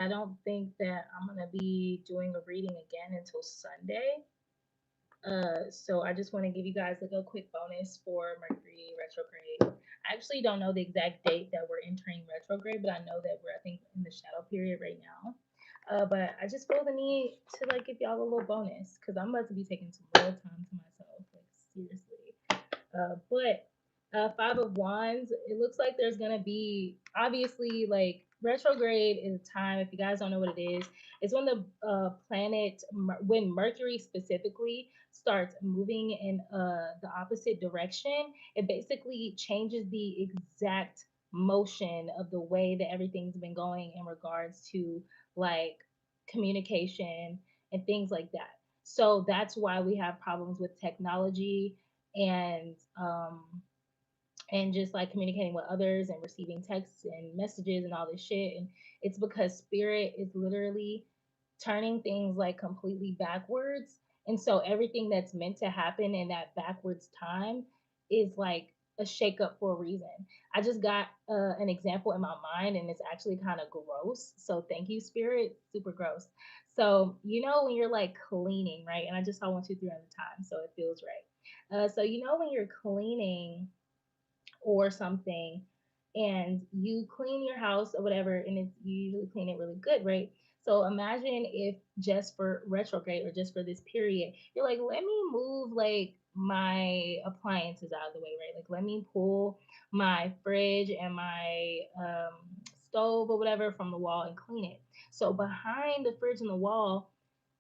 I don't think that I'm gonna be doing a reading again until Sunday. So I just want to give you guys like a quick bonus for Mercury retrograde. I actually don't know the exact date that we're entering retrograde, but I know that we're, I think, in the shadow period right now. But I just feel the need to like give y'all a little bonus because I'm about to be taking some real time to myself, like seriously. But Five of Wands, it looks like there's gonna be obviously like retrograde is a time. If you guys don't know what it is, it's when the when Mercury specifically starts moving in the opposite direction. It basically changes the exact motion of the way that everything's been going in regards to like communication and things like that. So that's why we have problems with technology and um and just like communicating with others and receiving texts and messages and all this shit. And it's because spirit is literally turning things like completely backwards. And so everything that's meant to happen in that backwards time is like a shakeup for a reason. I just got an example in my mind and it's actually kind of gross. So thank you, spirit. Super gross. So, you know, when you're like cleaning, right? And I just saw 1, 2, 3 at the time. So it feels right. So, you know, when you're cleaning or something and you clean your house or whatever and it's, you usually clean it really good, right? So imagine if just for retrograde or just for this period you're like, let me move like my appliances out of the way, right? Like let me pull my fridge and my stove or whatever from the wall and clean it. So behind the fridge and the wall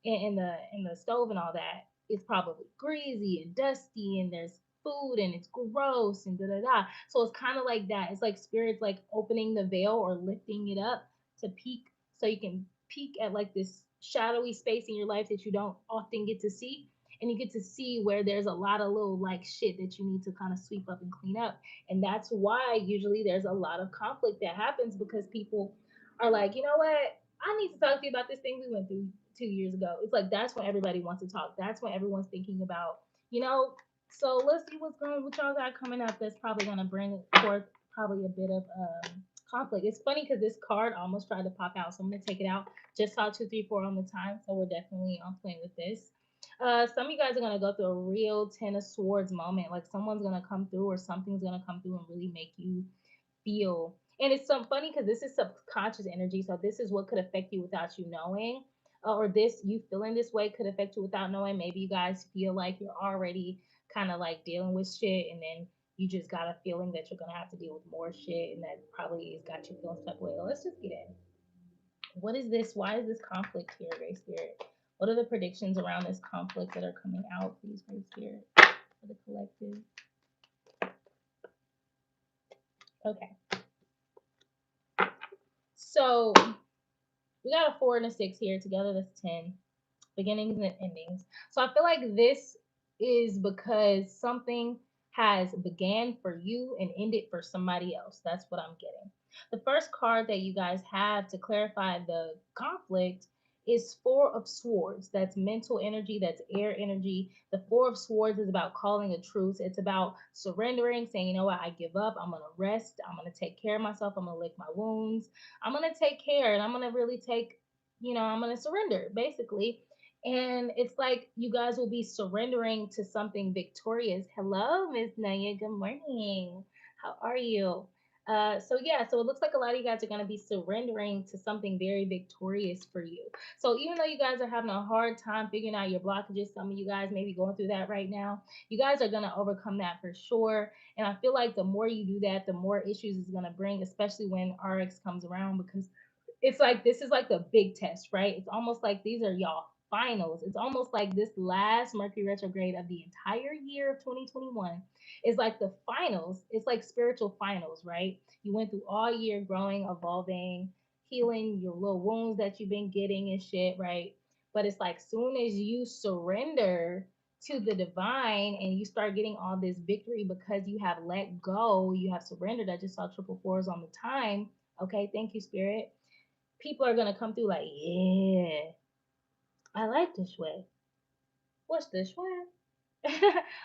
and the stove and all that, it's probably greasy and dusty and there's food and it's gross and da da da. So it's kind of like that. It's like spirits like opening the veil or lifting it up to peek, so you can peek at like this shadowy space in your life that you don't often get to see. And you get to see where there's a lot of little like shit that you need to kind of sweep up and clean up. And that's why usually there's a lot of conflict that happens because people are like, you know what? I need to talk to you about this thing we went through 2 years ago. It's like that's when everybody wants to talk. That's when everyone's thinking about, you know, so let's see what's going, what y'all got coming up that's probably going to bring forth probably a bit of conflict. It's funny because this card almost tried to pop out, so I'm going to take it out. Just saw 2, 3, 4 on the time, so we're definitely on playing with this. Some of you guys are going to go through a real Ten of Swords moment. Like someone's going to come through or something's going to come through and really make you feel. And it's so funny because this is subconscious energy. So this is what could affect you without you knowing. Or this, you feeling this way could affect you without knowing. Maybe you guys feel like you're already kind of like dealing with shit and then you just got a feeling that you're going to have to deal with more shit and that probably has got you feeling stuck with. Let's just get in. What is this? Why is this conflict here, Gray Spirit? What are the predictions around this conflict that are coming out, please, Gray Spirit, for the collective? Okay. So we got a 4 and a 6 here together. That's 10. Beginnings and endings. So I feel like this is because something has began for you and ended for somebody else. That's what I'm getting. The first card that you guys have to clarify the conflict is Four of Swords. That's mental energy, that's air energy. The Four of Swords is about calling a truce. It's about surrendering, saying, you know what, I give up. I'm going to rest. I'm going to take care of myself. I'm going to lick my wounds. I'm going to take care and I'm going to really take, I'm going to surrender basically. And it's like you guys will be surrendering to something victorious. Hello, Miss Naya. Good morning. How are you? So yeah, so it looks like a lot of you guys are going to be surrendering to something very victorious for you. So even though you guys are having a hard time figuring out your blockages, some of you guys may be going through that right now. You guys are going to overcome that for sure. And I feel like the more you do that, the more issues it's going to bring, especially when RX comes around, because it's like this is like the big test, right? It's almost like these are y'all finals. It's almost like this last Mercury retrograde of the entire year of 2021 is like the finals. It's like spiritual finals, right? You went through all year growing, evolving, healing your little wounds that you've been getting and shit, right? But it's like soon as you surrender to the divine and you start getting all this victory because you have let go, you have surrendered. I just saw triple fours on the time. Okay, thank you, Spirit. People are gonna come through like, yeah, I like this way. What's this way?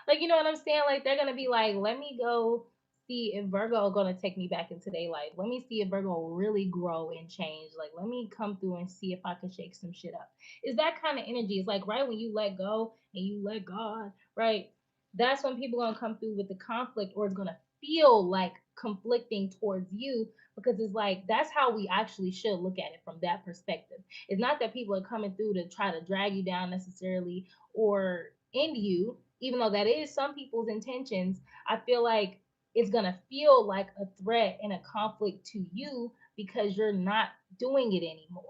Like, you know what I'm saying? Like, they're gonna be like, let me go. see if Virgo gonna take me back into their life. Let me see if Virgo really grow and change. Like, let me come through and see if I can shake some shit up. Is that kind of energy? It's like right when you let go and you let God, right? That's when people gonna come through with the conflict, or it's gonna feel like conflicting towards you, because it's like that's how we actually should look at it from that perspective. It's not that people are coming through to try to drag you down necessarily or end you, even though that is some people's intentions. I feel like it's gonna feel like a threat and a conflict to you because you're not doing it anymore.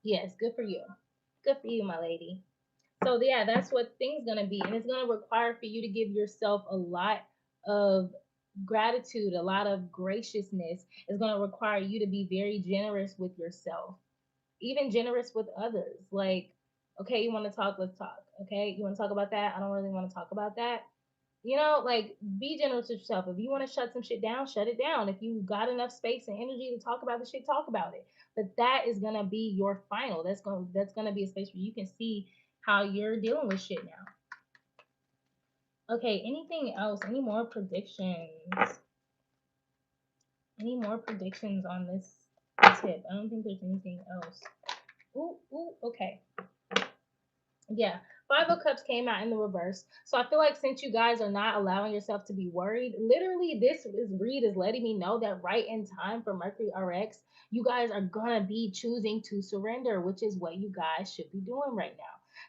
Yes, good for you. Good for you, my lady. So yeah, that's what things gonna be, and it's gonna require for you to give yourself a lot of gratitude, a lot of graciousness. It's gonna require you to be very generous with yourself, even generous with others. Like, okay, you want to talk? Let's talk. Okay, you want to talk about that? I don't really want to talk about that. Like, be generous with yourself. If you want to shut some shit down, shut it down. If you got enough space and energy to talk about the shit, talk about it. But that is gonna be your final. That's gonna be a space where you can see how you're dealing with shit now. Okay, anything else? Any more predictions? Any more predictions on this tip? I don't think there's anything else. Ooh, okay. Yeah, Five of Cups came out in the reverse. So I feel like since you guys are not allowing yourself to be worried, literally this is read is letting me know that right in time for Mercury RX, you guys are gonna be choosing to surrender, which is what you guys should be doing right now.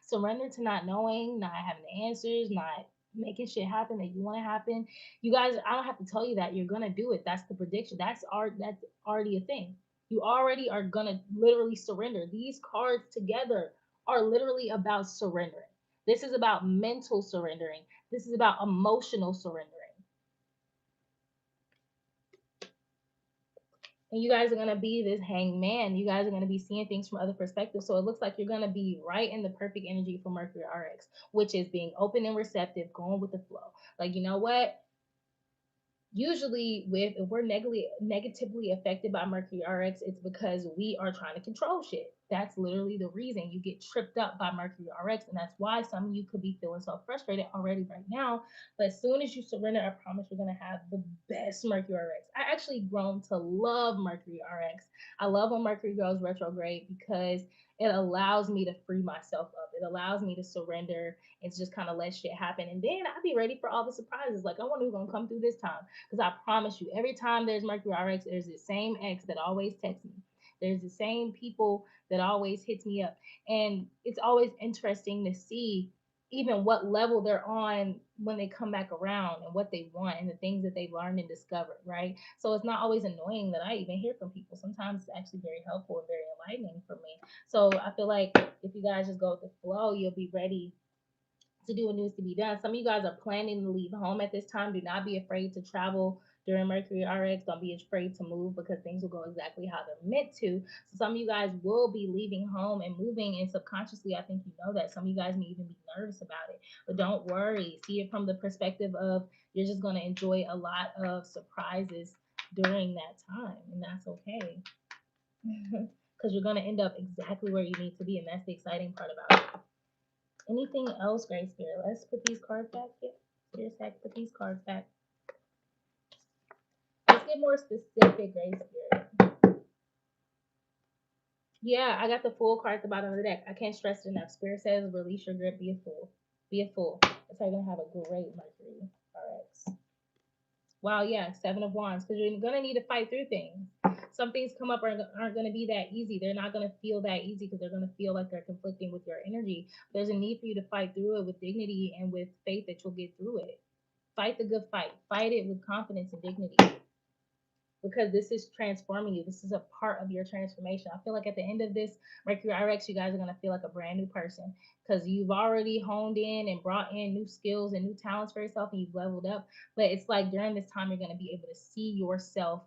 Surrender to not knowing, not having the answers, not making shit happen that you want to happen. You guys, I don't have to tell you that you're gonna do it. That's the prediction. That's already a thing. You already are gonna literally surrender. These cards together are literally about surrendering. This is about mental surrendering. This is about emotional surrendering. And you guys are going to be this hangman. You guys are going to be seeing things from other perspectives. So it looks like you're going to be right in the perfect energy for Mercury RX, which is being open and receptive, going with the flow. Like, you know what? Usually if we're negatively affected by Mercury RX, it's because we are trying to control shit. That's literally the reason you get tripped up by Mercury RX, and that's why some of you could be feeling so frustrated already right now. But as soon as you surrender, I promise you're gonna have the best Mercury RX. I actually grown to love Mercury RX. I love when Mercury goes retrograde because it allows me to free myself up. It allows me to surrender and just kind of let shit happen. And then I'll be ready for all the surprises. Like, I wonder who's gonna come through this time. Because I promise you, every time there's Mercury RX, there's the same ex that always texts me. There's the same people that always hits me up. And it's always interesting to see even what level they're on when they come back around and what they want and the things that they've learned and discovered, right? So it's not always annoying that I even hear from people. Sometimes it's actually very helpful and very enlightening for me. So I feel like if you guys just go with the flow, you'll be ready to do what needs to be done. Some of you guys are planning to leave home at this time. Do not be afraid to travel during Mercury RX. Don't be afraid to move because things will go exactly how they're meant to. So some of you guys will be leaving home and moving, and subconsciously, I think you know that. Some of you guys may even be nervous about it, but don't worry. See it from the perspective of you're just going to enjoy a lot of surprises during that time, and that's okay. Because you're going to end up exactly where you need to be, and that's the exciting part about it. Anything else, Grace Spirit? Let's put these cards back. Yeah. Spirit Sack, put these cards back. Let's get more specific, Grace Spirit. Yeah, I got the Fool card at the bottom of the deck. I can't stress it enough. Spirit says, release your grip, be a fool. Be a fool. That's how you're going to have a great Mercury RX. Wow, yeah, Seven of Wands, because you're going to need to fight through things. Some things come up aren't going to be that easy. They're not going to feel that easy because they're going to feel like they're conflicting with your energy. There's a need for you to fight through it with dignity and with faith that you'll get through it. Fight the good fight. Fight it with confidence and dignity because this is transforming you. This is a part of your transformation. I feel like at the end of this Mercury RX, you guys are going to feel like a brand new person because you've already honed in and brought in new skills and new talents for yourself and you've leveled up. But it's like during this time, you're going to be able to see yourself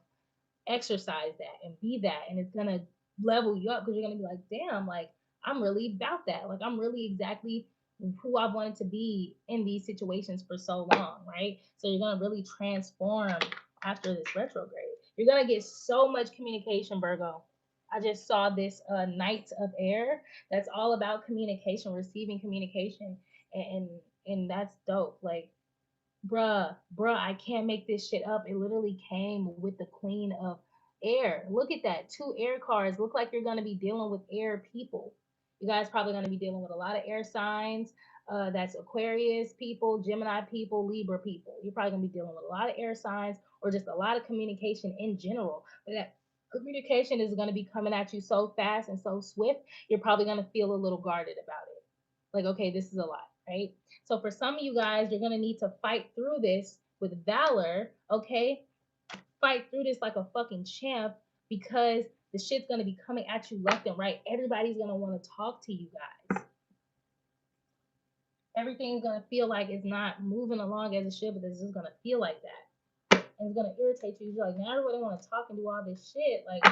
exercise that and be that. And it's going to level you up because you're going to be like, damn, like I'm really about that. Like I'm really exactly who I wanted to be in these situations for so long, right? So you're going to really transform after this retrograde. You're going to get so much communication, Virgo. I just saw this Knight of Air. That's all about communication, receiving communication, and and that's dope. Like Bruh, I can't make this shit up. It literally came with the Queen of Air. Look at that. Two air cards. Look like you're going to be dealing with air people. You guys probably going to be dealing with a lot of air signs. That's Aquarius people, Gemini people, Libra people. You're probably going to be dealing with a lot of air signs or just a lot of communication in general. But that communication is going to be coming at you so fast and so swift, you're probably going to feel a little guarded about it. Like, okay, this is a lot, right? So for some of you guys, you're gonna need to fight through this with valor, okay? Fight through this like a fucking champ because the shit's gonna be coming at you left and right. Everybody's gonna want to talk to you guys. Everything's gonna feel like it's not moving along as it should, but it's just gonna feel like that. And it's gonna irritate you. You're like, now everybody wanna talk and do all this shit. Like,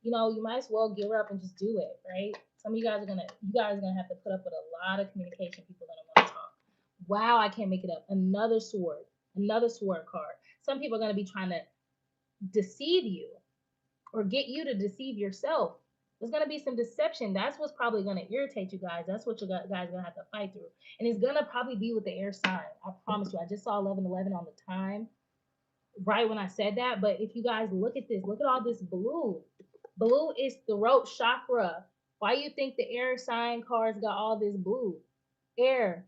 you might as well give up and just do it, right? Some of you guys are gonna have to put up with a lot of communication. People are gonna want to talk. Wow, I can't make it up. Another sword card. Some people are going to be trying to deceive you or get you to deceive yourself. There's going to be some deception. That's what's probably going to irritate you guys. That's what you guys are going to have to fight through. And it's going to probably be with the air sign. I promise you. I just saw 1111 on the time right when I said that. But if you guys look at this, look at all this blue. Blue is throat chakra. Why you think the air sign cards got all this blue? Air,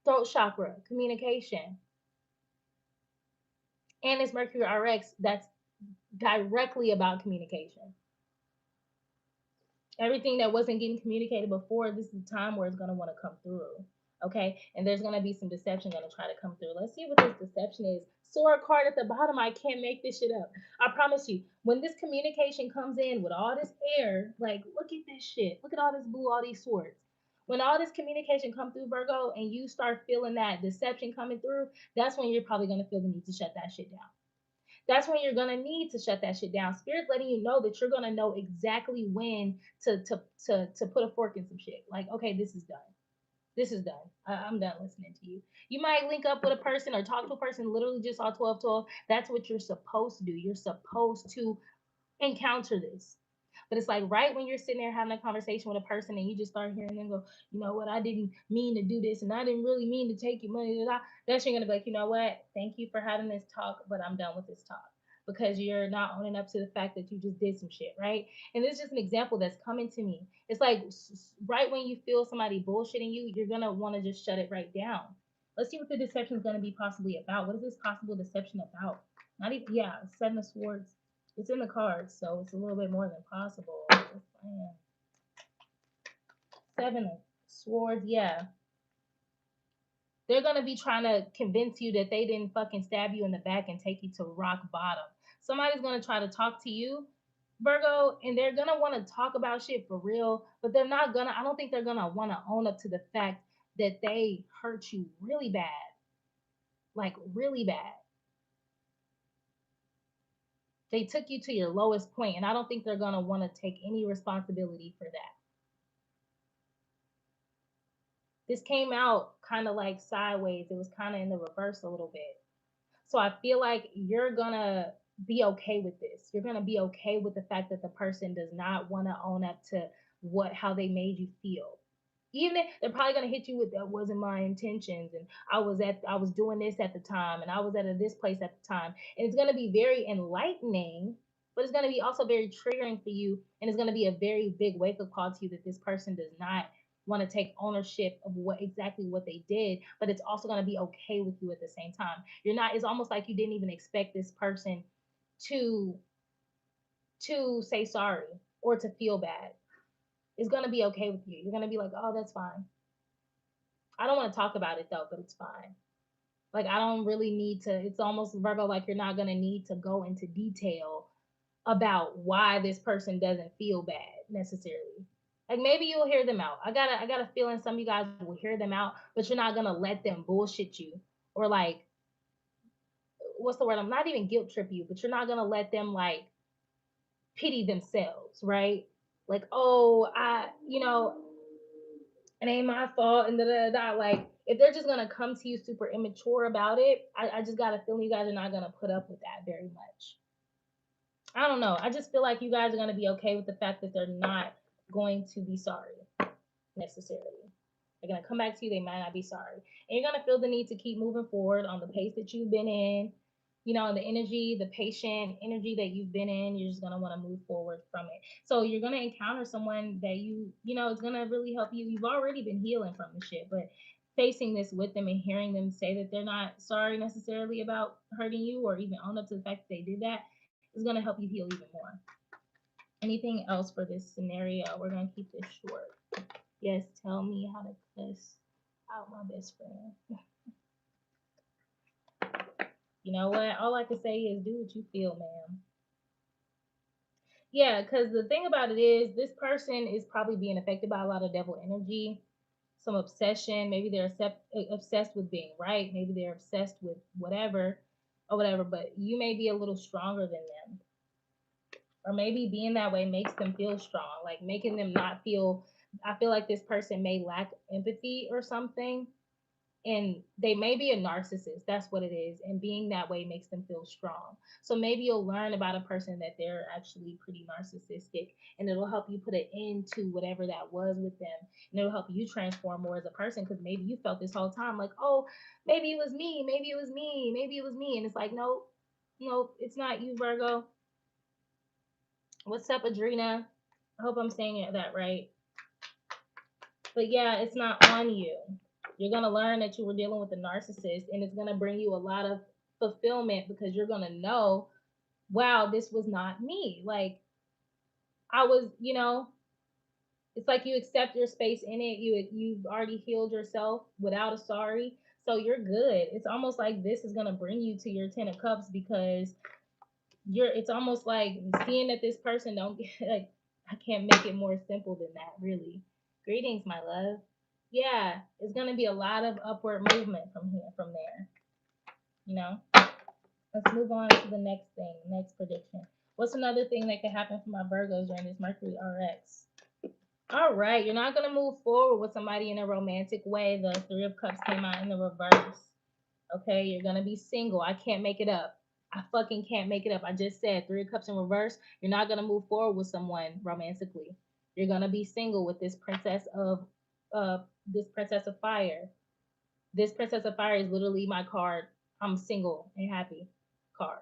throat chakra, communication. And it's Mercury RX that's directly about communication. Everything that wasn't getting communicated before, this is the time where it's going to want to come through. Okay, and there's going to be some deception going to try to come through. Let's see what this deception is. Sword card at the bottom. I can't make this shit up. I promise you, when this communication comes in with all this air, like, look at this shit. Look at all this blue, all these swords. When all this communication come through, Virgo, and you start feeling that deception coming through, that's when you're probably going to feel the need to shut that shit down. That's when you're gonna need to shut that shit down. Spirit's letting you know that you're gonna know exactly when to put a fork in some shit. Like, okay, this is done. This is done. I'm done listening to you. You might link up with a person or talk to a person literally just on 1212. That's what you're supposed to do. You're supposed to encounter this. But it's like right when you're sitting there having a conversation with a person and you just start hearing them go, you know what, I didn't mean to do this and I didn't really mean to take your money. That's you're gonna be like, you know what, thank you for having this talk, but I'm done with this talk. Because you're not owning up to the fact that you just did some shit, right? And this is just an example that's coming to me. It's like right when you feel somebody bullshitting you, you're gonna want to just shut it right down. Let's see what the deception is gonna be possibly about. What is this possible deception about? Not even, yeah, Seven of Swords. It's in the cards, so it's a little bit more than possible. Seven of Swords, yeah. They're gonna be trying to convince you that they didn't fucking stab you in the back and take you to rock bottom. Somebody's gonna try to talk to you, Virgo, and they're gonna want to talk about shit for real, but they're not gonna. I don't think they're gonna want to own up to the fact that they hurt you really bad, like really bad. They took you to your lowest point, and I don't think they're gonna want to take any responsibility for that. This came out kind of like sideways. It was kind of in the reverse a little bit. So I feel like you're gonna be okay with this. You're gonna be okay with the fact that the person does not want to own up to what how they made you feel. Even if they're probably gonna hit you with that wasn't my intentions and I was doing this at the time and I was at this place at the time. And it's gonna be very enlightening, but it's gonna be also very triggering for you, and it's gonna be a very big wake up call to you that this person does not want to take ownership of what they did, but it's also going to be okay with you at the same time. You're not, it's almost like you didn't even expect this person to say sorry or to feel bad. It's going to be okay with you. You're going to be like, oh, that's fine. I don't want to talk about it though, but it's fine. Like, I don't really need to, it's almost Virgo, like you're not going to need to go into detail about why this person doesn't feel bad necessarily. Like, maybe you'll hear them out. I got a feeling some of you guys will hear them out, but you're not gonna let them bullshit you or like, what's the word? I'm not even guilt trip you, but you're not gonna let them like pity themselves, right? Like, oh, it ain't my fault and da da da. Like, if they're just gonna come to you super immature about it, I just got a feeling you guys are not gonna put up with that very much. I don't know. I just feel like you guys are gonna be okay with the fact that they're not going to be sorry necessarily. They're going to come back to you. They might not be sorry. And you're going to feel the need to keep moving forward on the pace that you've been in, you know, the energy, the patient energy that you've been in. You're just going to want to move forward from it. So you're going to encounter someone that you know, is going to really help you. You've already been healing from the shit, but facing this with them and hearing them say that they're not sorry necessarily about hurting you or even own up to the fact that they did that is going to help you heal even more. Anything else for this scenario? We're going to keep this short. Yes, tell me how to cuss out my best friend. You know what? All I can say is do what you feel, ma'am. Yeah, because the thing about it is, this person is probably being affected by a lot of devil energy, some obsession. Maybe they're obsessed with being right. Maybe they're obsessed with whatever or whatever, but you may be a little stronger than them. Or maybe being that way makes them feel strong, like making them not feel. I feel like this person may lack empathy or something, and they may be a narcissist. That's what it is, and being that way makes them feel strong. So maybe you'll learn about a person that they're actually pretty narcissistic, and it'll help you put an end to whatever that was with them, and it'll help you transform more as a person, because maybe you felt this whole time like, oh, maybe it was me, maybe it was me, maybe it was me, and it's like, nope, nope, it's not you, Virgo. What's up, Adrena? I hope I'm saying that right. But yeah, it's not on you. You're going to learn that you were dealing with a narcissist, and it's going to bring you a lot of fulfillment, because you're going to know, wow, this was not me. Like, I was, you know, it's like you accept your space in it. You've already healed yourself without a sorry. So you're good. It's almost like this is going to bring you to your 10 of cups, because it's almost like seeing that this person don't get, like, I can't make it more simple than that, really. Greetings, my love. Yeah, it's gonna be a lot of upward movement from here, from there. You know. Let's move on to the next thing, next prediction. What's another thing that could happen for my Virgos during this Mercury RX? All right, you're not gonna move forward with somebody in a romantic way. The Three of Cups came out in the reverse. Okay, you're gonna be single. I can't make it up. I fucking can't make it up. I just said Three of Cups in reverse. You're not gonna move forward with someone romantically. You're gonna be single with this Princess of Fire. This Princess of Fire is literally my card. I'm single and happy card.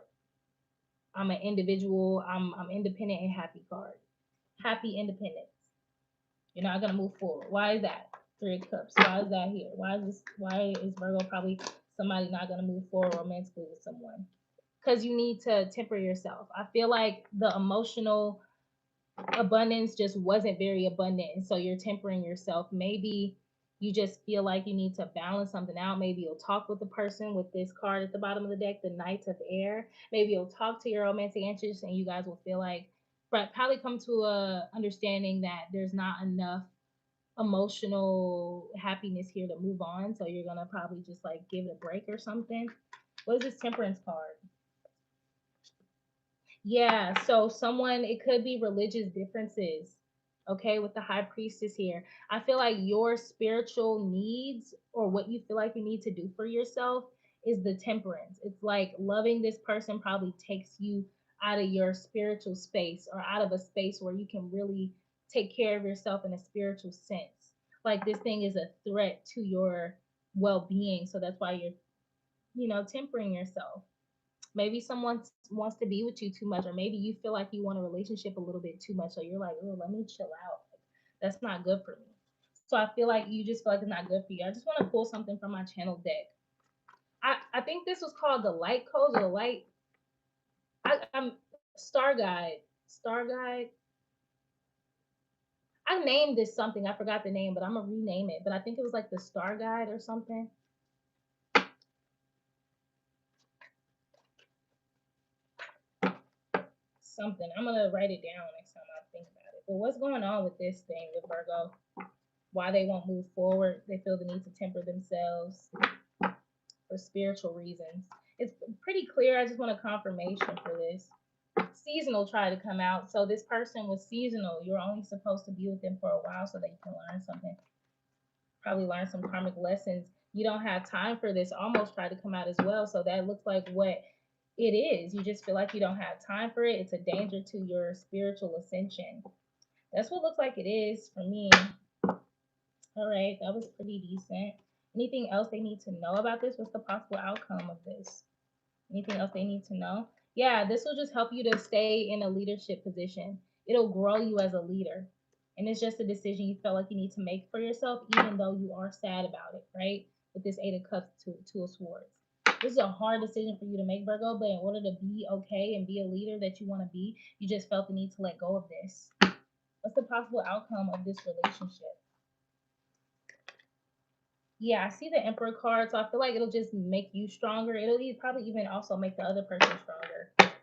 I'm an individual. I'm independent and happy card. Happy independence. You're not gonna move forward. Why is that? Three of Cups. Why is that here? Why is this? Why is Virgo probably somebody not gonna move forward romantically with someone? Because you need to temper yourself. I feel like the emotional abundance just wasn't very abundant, and so you're tempering yourself. Maybe you just feel like you need to balance something out. Maybe you'll talk with the person with this card at the bottom of the deck, the Knight of Air. Maybe you'll talk to your romantic interest, and you guys will feel like, but probably come to a understanding that there's not enough emotional happiness here to move on. So you're gonna probably just like give it a break or something. What is this Temperance card? Yeah, so someone, it could be religious differences, okay, with the high priestess here. I feel like your spiritual needs, or what you feel like you need to do for yourself, is the temperance. It's like loving this person probably takes you out of your spiritual space, or out of a space where you can really take care of yourself in a spiritual sense. Like this thing is a threat to your well being. So that's why you're, tempering yourself. Maybe someone wants to be with you too much, or maybe you feel like you want a relationship a little bit too much, so you're like, oh, let me chill out. That's not good for me. So I feel like you just feel like it's not good for you. I just want to pull something from my channel deck. I think this was called the light codes, or the light. I'm Star Guide. Star Guide. I named this something. I forgot the name, but I'm gonna rename it. But I think it was like the Star Guide or something. Something. I'm gonna write it down next time I think about it. But what's going on with this thing with Virgo? Why they won't move forward? They feel the need to temper themselves for spiritual reasons. It's pretty clear. I just want a confirmation for this. Seasonal tried to come out. So this person was seasonal. You're only supposed to be with them for a while so they can learn something. Probably learn some karmic lessons. You don't have time for this. Almost tried to come out as well. So that looks like what it is. You just feel like you don't have time for it. It's a danger to your spiritual ascension. That's what looks like it is for me. All right, that was pretty decent. Anything else they need to know about this? What's the possible outcome of this? Anything else they need to know? Yeah, this will just help you to stay in a leadership position. It'll grow you as a leader. And it's just a decision you feel like you need to make for yourself, even though you are sad about it, right? With this Eight of Cups to Two of Swords. This is a hard decision for you to make, Virgo, but in order to be okay and be a leader that you want to be, you just felt the need to let go of this. What's the possible outcome of this relationship? Yeah, I see the Emperor card, so I feel like it'll just make you stronger. It'll probably even also make the other person stronger.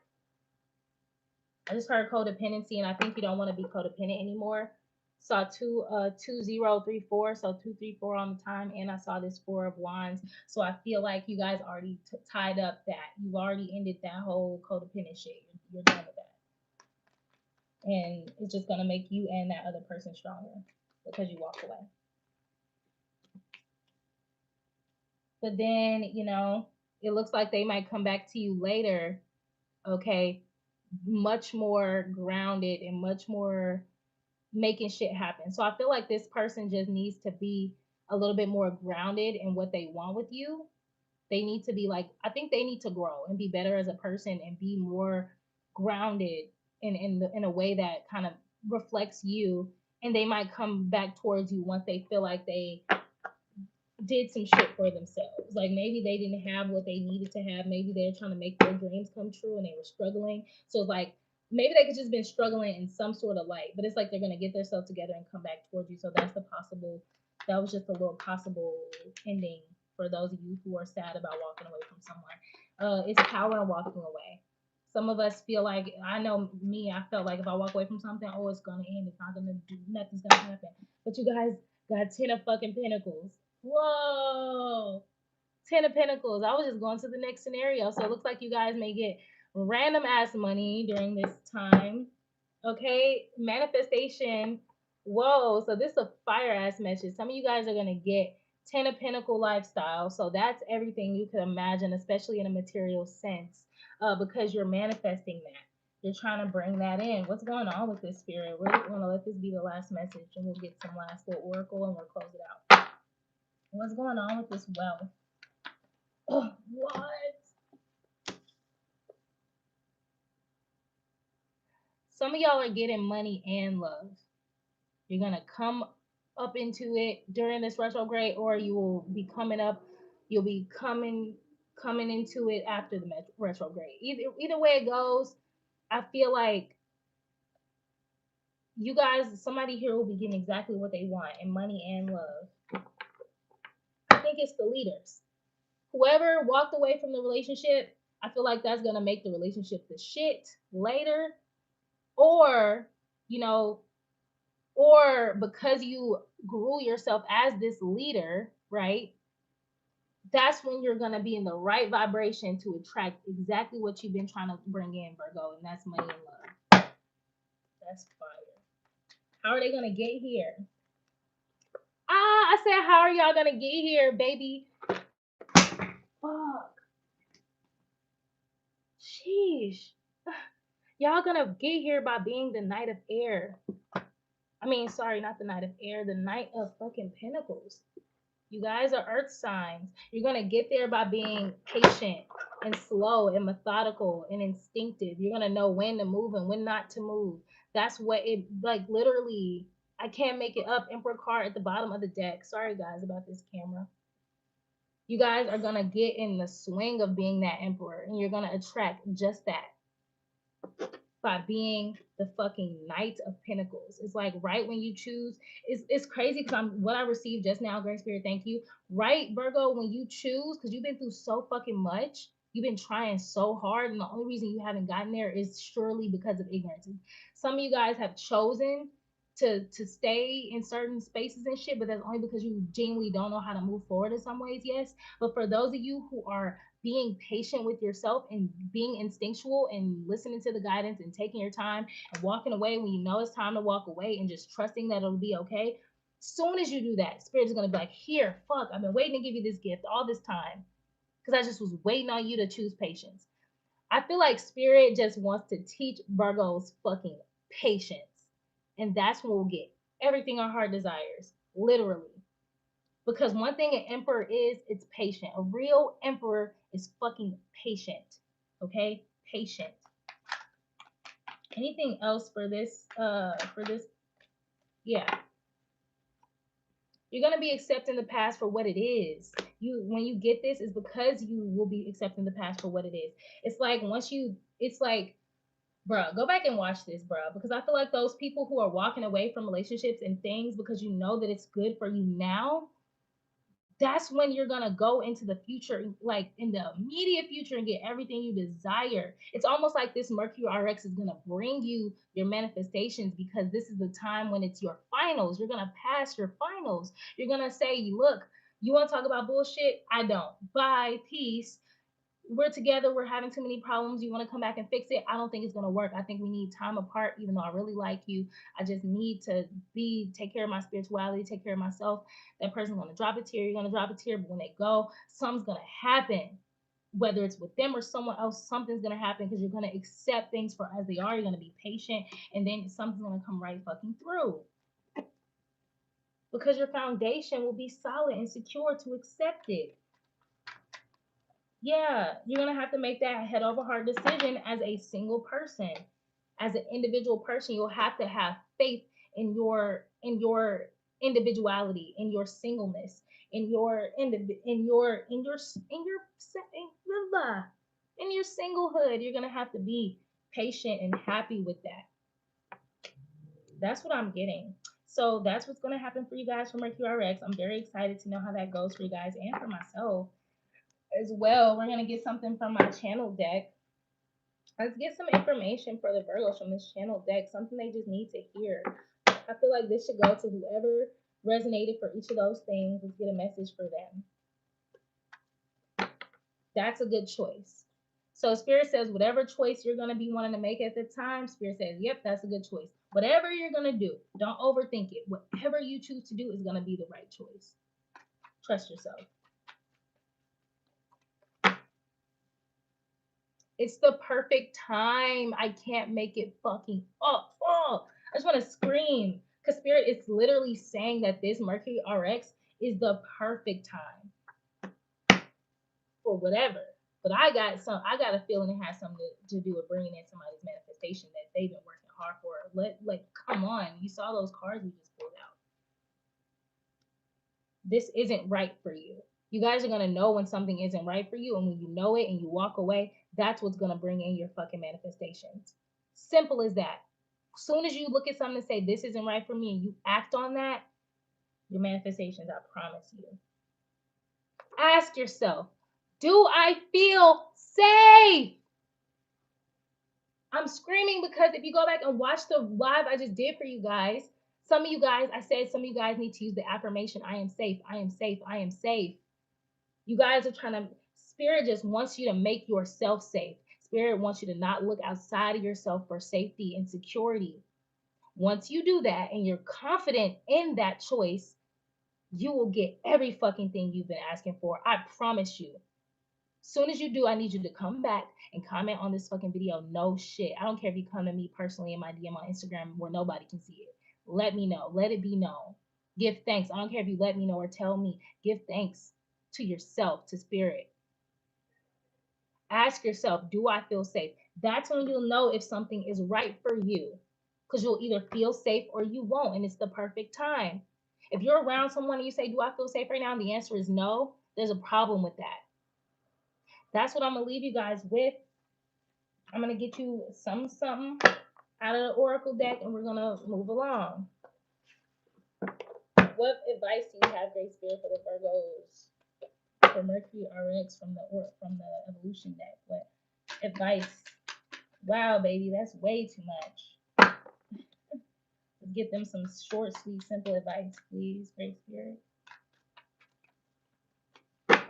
I just heard codependency, and I think you don't want to be codependent anymore. Saw 2034, so 234 on the time, and I saw this Four of Wands. So I feel like you guys already tied up that you've already ended that whole codependent shit. You're done with that, and it's just gonna make you and that other person stronger because you walked away. But then, it looks like they might come back to you later, okay, much more grounded and much more making shit happen. So I feel like this person just needs to be a little bit more grounded in what they want with you. They need to be like, I think they need to grow and be better as a person and be more grounded in a way that kind of reflects you. And they might come back towards you once they feel like they did some shit for themselves. Like maybe they didn't have what they needed to have. Maybe they're trying to make their dreams come true and they were struggling. So it's like maybe they could just been struggling in some sort of light, but it's like they're gonna get themselves together and come back towards you. So that's the possible. That was just a little possible ending for those of you who are sad about walking away from someone. It's power in walking away. Some of us feel like I know me. I felt like if I walk away from something, oh, it's gonna end. It's not gonna do. Nothing's gonna happen. But you guys got 10 of fucking pentacles. Whoa. 10 of Pentacles. I was just going to the next scenario. So it looks like you guys may get random ass money during this time. Okay. Manifestation. Whoa. So this is a fire ass message. Some of you guys are going to get 10 of Pentacle lifestyle. So that's everything you could imagine, especially in a material sense, because you're manifesting that. You're trying to bring that in. What's going on with this spirit? We're going to let this be the last message and we'll get some last little oracle and we'll close it out. What's going on with this wealth? Oh, what? Some of y'all are getting money and love. You're going to come up into it during this retrograde, or you will be coming up, you'll be coming into it after the retrograde. Either way it goes, I feel like you guys, somebody here will be getting exactly what they want in money and love. I think it's the leaders. Whoever walked away from the relationship, I feel like that's gonna make the relationship the shit later. Or, you know, or because you grew yourself as this leader, right? That's when you're gonna be in the right vibration to attract exactly what you've been trying to bring in, Virgo, and that's money and love. That's fire. How are they gonna get here? I said, how are y'all gonna get here, baby? Fuck. Sheesh. Y'all gonna get here by being the Knight of Air. I mean, sorry, not the Knight of Air, the Knight of fucking Pentacles. You guys are earth signs. You're going to get there by being patient and slow and methodical and instinctive. You're going to know when to move and when not to move. That's what it, like, literally, I can't make it up. Emperor card at the bottom of the deck. Sorry, guys, about this camera. You guys are going to get in the swing of being that emperor, and you're going to attract just that by being the fucking Knight of Pentacles. It's like right when you choose, it's crazy because I'm what I received just now, Great Spirit, thank you. Right, Virgo, when you choose, because you've been through so fucking much, you've been trying so hard, and the only reason you haven't gotten there is surely because of ignorance. Some of you guys have chosen to stay in certain spaces and shit, but that's only because you genuinely don't know how to move forward in some ways, yes. But for those of you who are being patient with yourself and being instinctual and listening to the guidance and taking your time and walking away when you know it's time to walk away and just trusting that it'll be okay. Soon as you do that, Spirit is going to be like, here, fuck, I've been waiting to give you this gift all this time because I just was waiting on you to choose patience. I feel like Spirit just wants to teach Virgos fucking patience. And that's when we'll get everything our heart desires, literally. Because one thing an emperor is, it's patient. A real emperor is fucking patient. Okay? Patient. Anything else for this? Yeah. You're gonna be accepting the past for what it is. When you get this, is because you will be accepting the past for what it is. It's like it's like, bruh, go back and watch this, bruh, because I feel like those people who are walking away from relationships and things because you know that it's good for you now, that's when you're gonna go into the future, like in the immediate future, and get everything you desire. It's almost like this Mercury RX is gonna bring you your manifestations, because this is the time when it's your finals. You're gonna pass your finals. You're gonna say, look, you want to talk about bullshit? I don't. Bye, peace. We're together, we're having too many problems, you want to come back and fix it? I don't think it's going to work. I think we need time apart. Even though I really like you, I just need to take care of my spirituality, take care of myself. That person's going to drop a tear, you're going to drop a tear, but when they go, something's going to happen. Whether it's with them or someone else, something's going to happen, because you're going to accept things for as they are. You're going to be patient, and then something's going to come right fucking through, because your foundation will be solid and secure to accept it. Yeah, you're gonna have to make that head over heart decision as a single person, as an individual person. You'll have to have faith in your individuality, in your singleness, in your in your singlehood. You're gonna have to be patient and happy with that. That's what I'm getting. So that's what's gonna happen for you guys for Mercury RX. I'm very excited to know how that goes for you guys and for myself as well. We're gonna get something from my channel deck. Let's get some information for the Virgos from this channel deck, something they just need to hear. I feel like this should go to whoever resonated for each of those things. Let's get a message for them. That's a good choice. So Spirit says whatever choice you're going to be wanting to make at the time, Spirit says, yep, that's a good choice. Whatever you're going to do, don't overthink it. Whatever you choose to do is going to be the right choice. Trust yourself. It's the perfect time. I can't make it fucking up. Oh, I just want to scream. Because Spirit is literally saying that this Mercury RX is the perfect time for whatever. But I got a feeling it has something to do with bringing in somebody's manifestation that they've been working hard for. Come on. You saw those cards we just pulled out. This isn't right for you. You guys are going to know when something isn't right for you, and when you know it and you walk away, that's what's going to bring in your fucking manifestations. Simple as that. As soon as you look at something and say, this isn't right for me, and you act on that, your manifestations, I promise you. Ask yourself, do I feel safe? I'm screaming because if you go back and watch the live I just did for you guys, some of you guys need to use the affirmation, I am safe, I am safe, I am safe. You guys are trying to, Spirit just wants you to make yourself safe. Spirit wants you to not look outside of yourself for safety and security. Once you do that and you're confident in that choice, you will get every fucking thing you've been asking for. I promise you. Soon as you do, I need you to come back and comment on this fucking video. No shit. I don't care if you come to me personally in my DM on Instagram where nobody can see it. Let me know. Let it be known. Give thanks. I don't care if you let me know or tell me. Give thanks to yourself, to Spirit. Ask yourself, do I feel safe? That's when you'll know if something is right for you, because you'll either feel safe or you won't, and it's the perfect time. If you're around someone and you say, do I feel safe right now? And the answer is no, there's a problem with that. That's what I'm going to leave you guys with. I'm going to get you something out of the Oracle deck, and we're going to move along. What advice do you have, Great Spirit, for the Virgos? For Mercury RX from the Evolution deck. What advice? Wow, baby, that's way too much. Let's get them some short, sweet, simple advice, please, Great Spirit.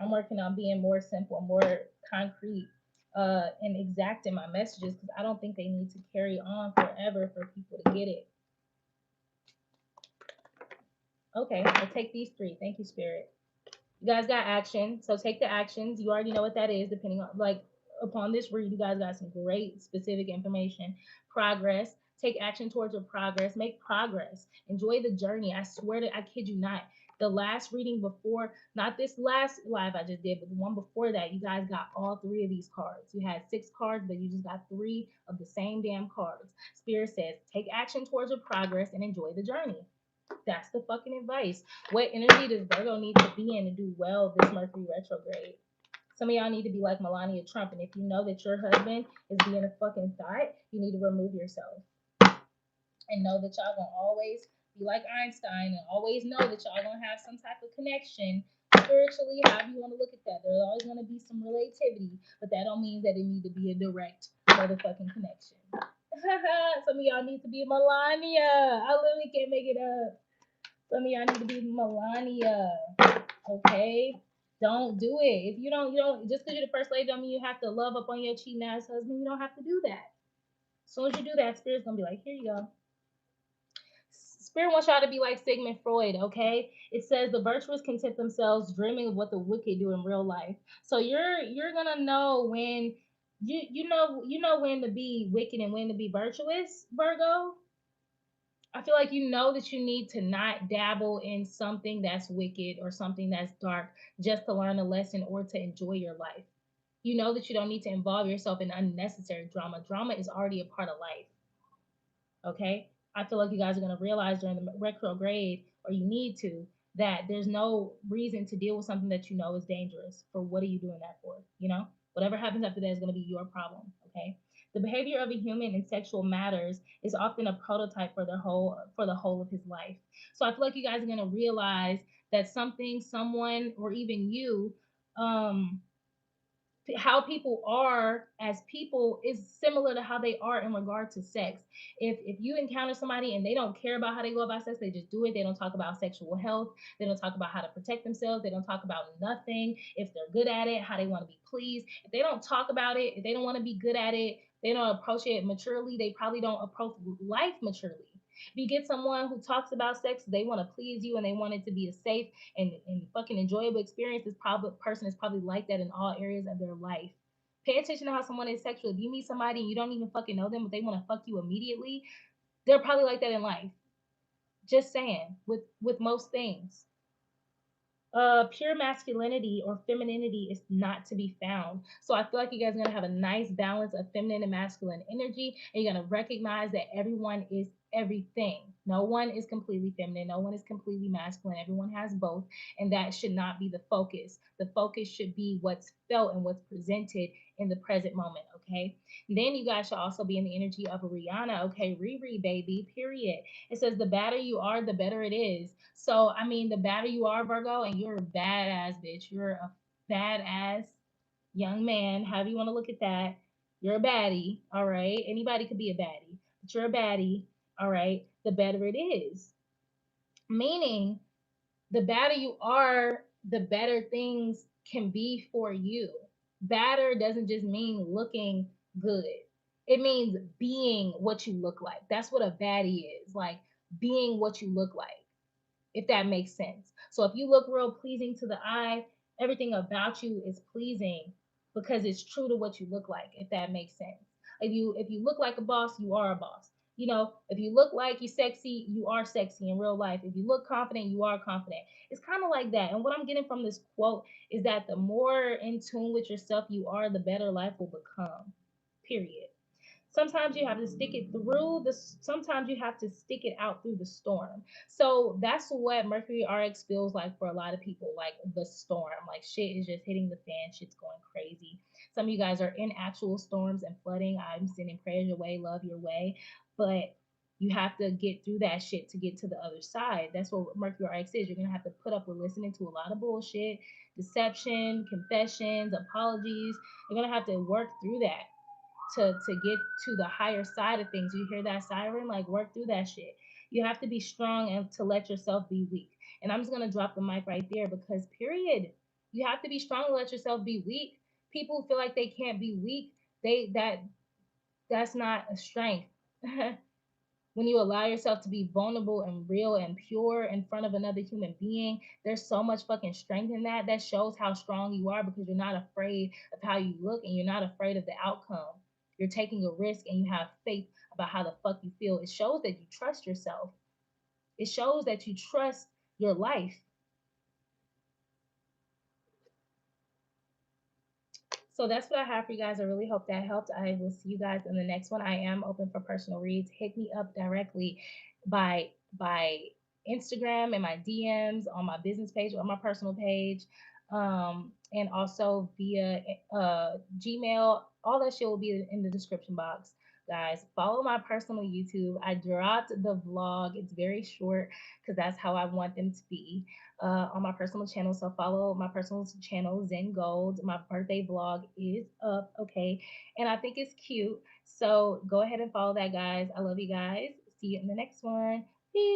I'm working on being more simple, more concrete, and exact in my messages, because I don't think they need to carry on forever for people to get it. Okay, I'll take these three. Thank you, Spirit. You guys got action, so take the actions. You already know what that is, depending on, upon this read, you guys got some great specific information. Progress. Take action towards your progress. Make progress. Enjoy the journey. I swear to, I kid you not. The last reading before, not this last live I just did, but the one before that, you guys got all three of these cards. You had 6 cards, but you just got 3 of the same damn cards. Spirit says, take action towards your progress and enjoy the journey. That's the fucking advice. What energy does Virgo need to be in to do well this Mercury retrograde? Some of y'all need to be like Melania Trump, and if you know that your husband is being a fucking thought, you need to remove yourself and know that y'all gonna always be like Einstein and always know that y'all gonna have some type of connection spiritually, however you want to look at that. There's always gonna be some relativity, but that don't mean that it need to be a direct motherfucking connection. Some of y'all need to be Melania. I literally can't make it up. Some of y'all need to be Melania. Okay? Don't do it. If you don't, just because you're the first lady don't mean you have to love up on your cheating ass husband. You don't have to do that. As soon as you do that, Spirit's gonna be like, here you go. Spirit wants y'all to be like Sigmund Freud, okay? It says the virtuous content themselves dreaming of what the wicked do in real life. So you're gonna know when you know when to be wicked and when to be virtuous, Virgo. I feel like you know that you need to not dabble in something that's wicked or something that's dark just to learn a lesson or to enjoy your life. You know that you don't need to involve yourself in unnecessary drama. Drama is already a part of life. Okay? I feel like you guys are going to realize during the retrograde, or you need to, that there's no reason to deal with something that you know is dangerous. For what are you doing that for? You know? Whatever happens after that is going to be your problem. Okay? The behavior of a human in sexual matters is often a prototype for the whole of his life. So I feel like you guys are going to realize that something, someone, or even you, um, how people are as people is similar to how they are in regard to sex. If you encounter somebody and they don't care about how they go about sex, they just do it. They don't talk about sexual health. They don't talk about how to protect themselves. They don't talk about nothing. If they're good at it, how they want to be pleased. If they don't talk about it, if they don't want to be good at it, they don't approach it maturely. They probably don't approach life maturely. If you get someone who talks about sex, they want to please you and they want it to be a safe and fucking enjoyable experience. This probably person is probably like that in all areas of their life. Pay attention to how someone is sexual. If you meet somebody and you don't even fucking know them, but they want to fuck you immediately, they're probably like that in life. Just saying, with most things. Pure masculinity or femininity is not to be found. So I feel like you guys are gonna have a nice balance of feminine and masculine energy, and you're gonna recognize that everyone is everything. No one is completely feminine, no one is completely masculine. Everyone has both, and that should not be the focus. The focus should be what's felt and what's presented in the present moment. Okay. Then you guys should also be in the energy of a Rihanna. Okay, Riri, baby. Period. It says the badder you are, the better it is. So I mean, the badder you are, Virgo, and you're a badass bitch. You're a badass young man. However you want to look at that. You're a baddie, all right. Anybody could be a baddie, but you're a baddie, all right. The better it is. Meaning, the badder you are, the better things can be for you. Badder doesn't just mean looking good. It means being what you look like. That's what a baddie is. Like being what you look like, if that makes sense. So if you look real pleasing to the eye, everything about you is pleasing because it's true to what you look like, if that makes sense. If you look like a boss, you are a boss. You know, if you look like you're sexy, you are sexy in real life. If you look confident, you are confident. It's kind of like that. And what I'm getting from this quote is that the more in tune with yourself you are, the better life will become. Period. Sometimes you have to stick it through the sometimes you have to stick it out through the storm. So that's what Mercury RX feels like for a lot of people, like the storm. Like shit is just hitting the fan, shit's going crazy. Some of you guys are in actual storms and flooding. I'm sending prayers your way, love your way. But you have to get through that shit to get to the other side. That's what Mercury RX is. You're gonna have to put up with listening to a lot of bullshit, deception, confessions, apologies. You're gonna have to work through that to get to the higher side of things. You hear that siren? Like work through that shit. You have to be strong and to let yourself be weak. And I'm just gonna drop the mic right there because period. You have to be strong and let yourself be weak. People feel like they can't be weak. That's not a strength. When you allow yourself to be vulnerable and real and pure in front of another human being, there's so much fucking strength in that. That shows how strong you are because you're not afraid of how you look and you're not afraid of the outcome. You're taking a risk and you have faith about how the fuck you feel. It shows that you trust yourself. It shows that you trust your life. So that's what I have for you guys. I really hope that helped. I will see you guys in the next one. I am open for personal reads. Hit me up directly by Instagram and my DMs on my business page or my personal page. And also via Gmail. All that shit will be in the description box. Guys, follow my personal YouTube. I dropped the vlog. It's very short because that's how I want them to be on my personal channel. So follow my personal channel, Zen Gold. My birthday vlog is up, okay? And I think it's cute. So go ahead and follow that, guys. I love you guys. See you in the next one. Peace.